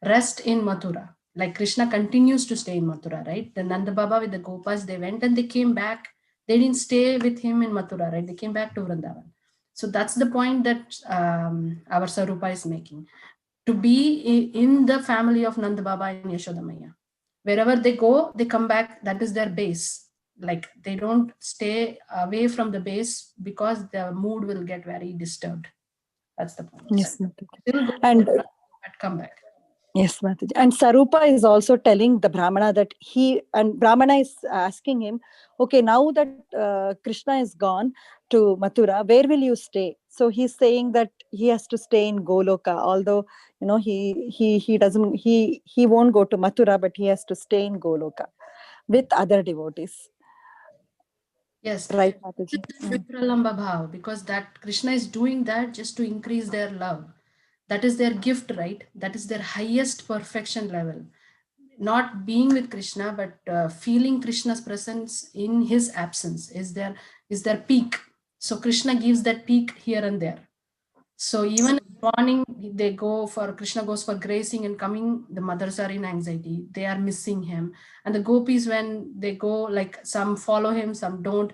rest in Mathura. Like Krishna continues to stay in Mathura, right? The Nanda Baba with the Gopas, they went and they came back. They didn't stay with him in Mathura, right? They came back to Vrindavan. So that's the point that our Sarupa is making. To be in the family of Nanda Baba and Yashoda Maya. Wherever they go, they come back. That is their base. Like they don't stay away from the base because their mood will get very disturbed. That's the point. So Yes, Mataji. still go to And Mathura, but come back. yes, Mataji. And Sarupa is also telling the Brahmana that Brahmana is asking him, okay, now that Krishna is gone to Mathura, where will you stay? So he's saying that he has to stay in Goloka, although, he doesn't, he won't go to Mathura, but he has to stay in Goloka with other devotees. Yes, Right, Mataji. Vipralamba Bhav, because that Krishna is doing that just to increase their love. That is their gift, right? That is their highest perfection level. Not being with Krishna, but feeling Krishna's presence in his absence is their peak. So Krishna gives that peak here and there. So even in the morning, they go for Krishna goes for grazing and coming. The mothers are in anxiety; they are missing him. And the gopis, when they go, like some follow him, some don't.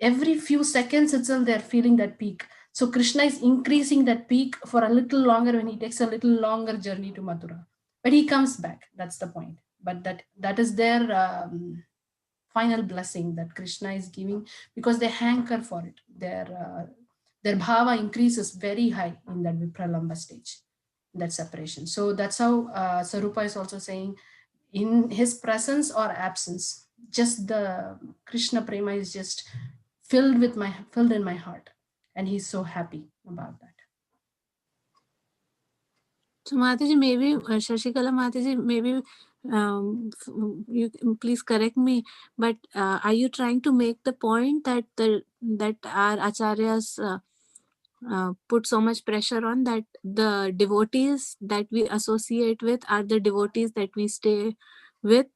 Every few seconds itself, they are feeling that peak. So Krishna is increasing that peak for a little longer when he takes a little longer journey to Mathura. But he comes back. That's the point. But that is their final blessing that Krishna is giving because they hanker for it. Their bhava increases very high in that Vipralamba stage, that separation. So that's how Sarupa is also saying, in his presence or absence, just the Krishna prema is just filled in my heart, and he's so happy about that. So Mataji, maybe Shashikala Mataji, maybe you please correct me. But are you trying to make the point that our acharyas put so much pressure on that the devotees that we associate with are the devotees that we stay with?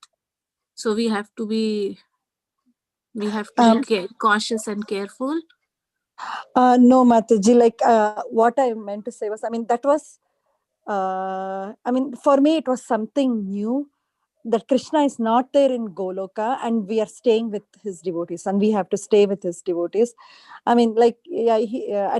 So we have to be cautious and careful. No, Mataji, like what I meant to say was, I mean, that was, for me, it was something new that Krishna is not there in Goloka and we are staying with his devotees and we have to stay with his devotees. I mean, like, yeah,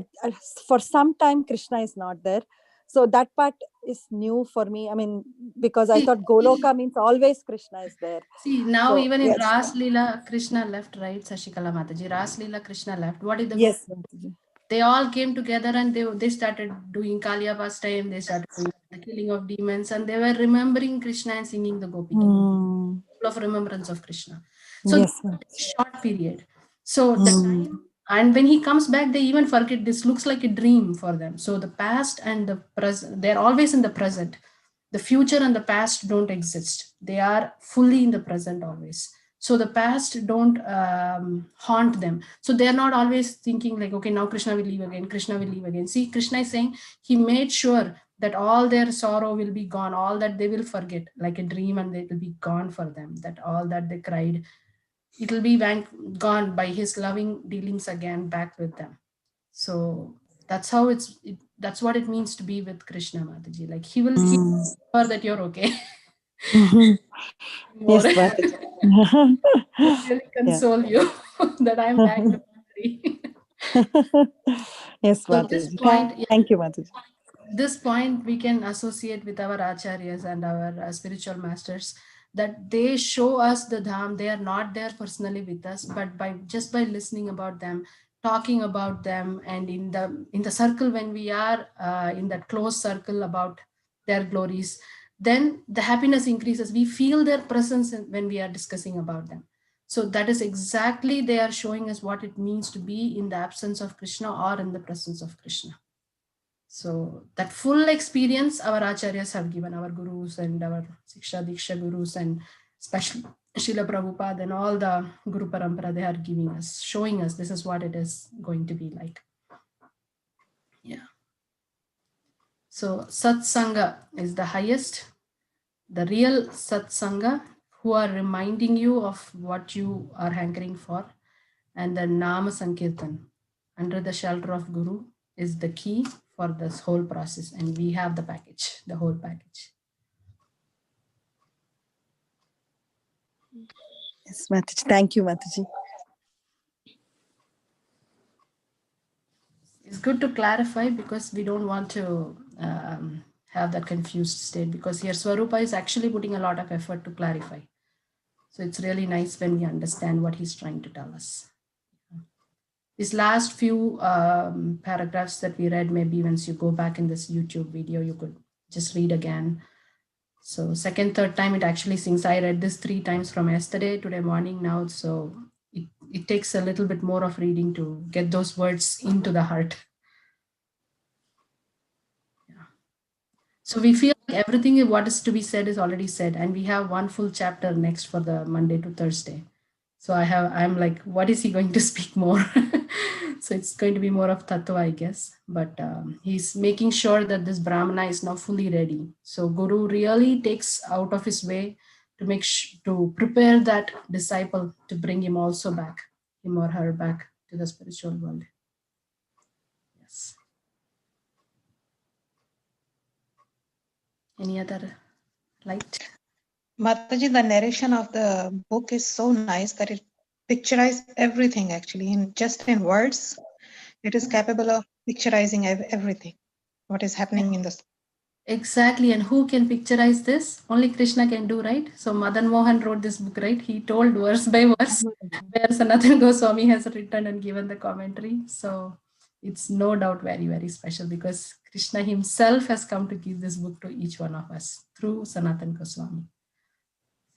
for some time, Krishna is not there. So that part is new for me. I mean, because I thought Goloka means always Krishna is there. See, now So, even in yes. Ras Leela, Krishna left, right? Sashikala Mataji. Ras Leela, Krishna left. What did the Yes, Mataji. They all came together and they started doing Kaliya pastime, they started doing the killing of demons, and they were remembering Krishna and singing the Gopi Gita, full of remembrance of Krishna. So Yes, this is a short period. So the Mm. time, and when he comes back, they even forget. This looks like a dream for them. So the past and the present, they're always in the present. The future and the past don't exist. They are fully in the present always. So the past don't haunt them. So they're not always thinking like, okay, now Krishna will leave again, Krishna will leave again. See, Krishna is saying he made sure that all their sorrow will be gone, all that they will forget, like a dream, and it will be gone for them, that all that they cried, it will be gone by his loving dealings again back with them. So that's how that's what it means to be with Krishna, Mataji. Like he will sure that you're okay. More. Yes, Mataji. To really Yeah. console you that I'm back to memory. Yes, So this Mataji. point, Thank you, Mataji. this point we can associate with our acharyas and our spiritual masters, that they show us the dham. They are not there personally with us, but by just by listening about them, talking about them, and in the circle, when we are in that close circle about their glories, then the happiness increases. We feel their presence when we are discussing about them. So that is exactly, they are showing us what it means to be in the absence of Krishna or in the presence of Krishna. So that full experience our acharyas have given, our gurus and our Siksha Diksha gurus, and especially Srila Prabhupada and all the Guru Parampara, they are giving us, showing us this is what it is going to be like. Yeah. So Satsanga is the highest, the real Satsanga, who are reminding you of what you are hankering for. And the Nama Sankirtan, under the shelter of Guru, is the key for this whole process. And we have the package, the whole package. Yes, Mataji. Thank you, Mataji. It's good to clarify, because we don't want to have that confused state, because here Swarupa is actually putting a lot of effort to clarify. So it's really nice when we understand what he's trying to tell us. These last few paragraphs that we read, maybe once you go back in this YouTube video, you could just read again. So second, third time it actually sings. I read this 3 times from yesterday, today morning now. So it takes a little bit more of reading to get those words into the heart. Yeah. So we feel like everything what is to be said is already said. And we have one full chapter next for the Monday to Thursday. So I'm like, what is he going to speak more? So it's going to be more of tattva, I guess. But he's making sure that this Brahmana is now fully ready. So Guru really takes out of his way to to prepare that disciple to bring him also back, him or her back to the spiritual world. Yes. Any other light? Mataji, the narration of the book is so nice that it picturizes everything actually in words. It is capable of picturizing everything, what is happening in the. Exactly. And who can picturize this? Only Krishna can do, right? So Madan Mohan wrote this book, right? He told verse by verse where Sanatan Goswami has written and given the commentary. So it's no doubt very, very special, because Krishna himself has come to give this book to each one of us through Sanatan Goswami.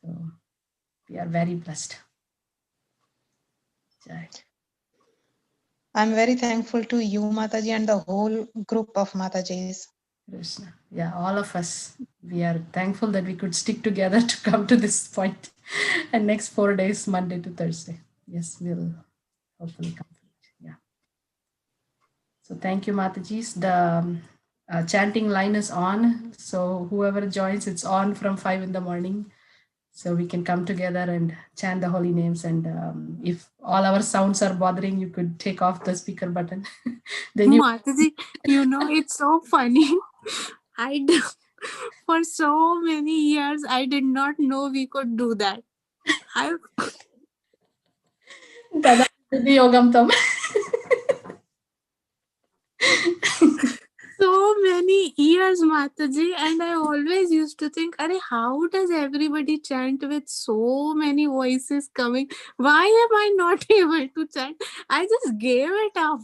So we are very blessed. Jai. I'm very thankful to you, Mataji, and the whole group of Matajis. Krishna. Yeah, all of us. We are thankful that we could stick together to come to this point. And next 4 days, Monday to Thursday. Yes, we'll hopefully complete. Yeah. So thank you, Matajis. The chanting line is on. So whoever joins, it's on from 5 in the morning. So we can come together and chant the holy names. And if all our sounds are bothering, you could take off the speaker button. Then you. Mataji, it's so funny. For so many years, I did not know we could do that. Tada, yogam tam. So many years, Mataji, and I always used to think, how does everybody chant with so many voices coming? Why am I not able to chant? I just gave it up.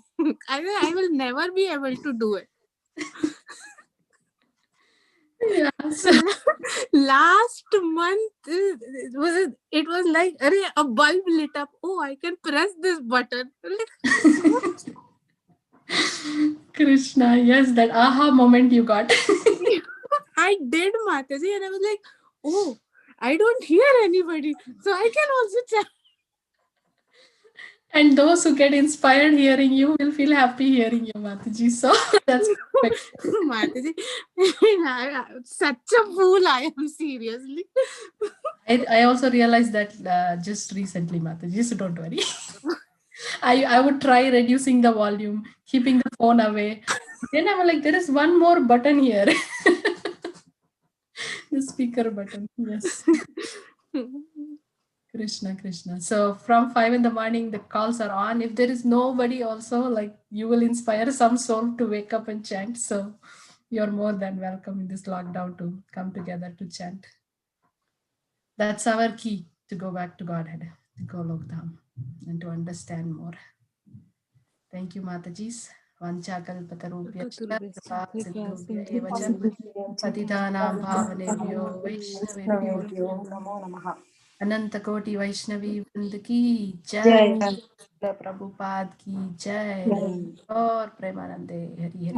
I will never be able to do it. Yeah. So Last month, it was like, a bulb lit up. Oh, I can press this button. Krishna, yes, that aha moment you got. I did, Mataji, and I was like, oh, I don't hear anybody, so I can also chant. And those who get inspired hearing you will feel happy hearing you, Mataji. So that's perfect. Mataji, such a fool I am, seriously. I also realized that just recently, Mataji, so don't worry. I would try reducing the volume, keeping the phone away. Then I was like, there is one more button here. The speaker button. Yes. Krishna, Krishna. So from 5 in the morning, the calls are on. If there is nobody also, like, you will inspire some soul to wake up and chant. So you're more than welcome in this lockdown to come together to chant. That's our key to go back to Godhead, to Golok Dham, and to understand more. Thank you, Matajis. Vanchakalpatarubhyascha kripa sindhubhya eva cha patitanam bhavanebhyo vaishnavebhyo नमो नमः अनंत कोटि वैष्णवी वृंद की जय जय, प्रभुपाद की जय और प्रेमानंदे हरि हरि।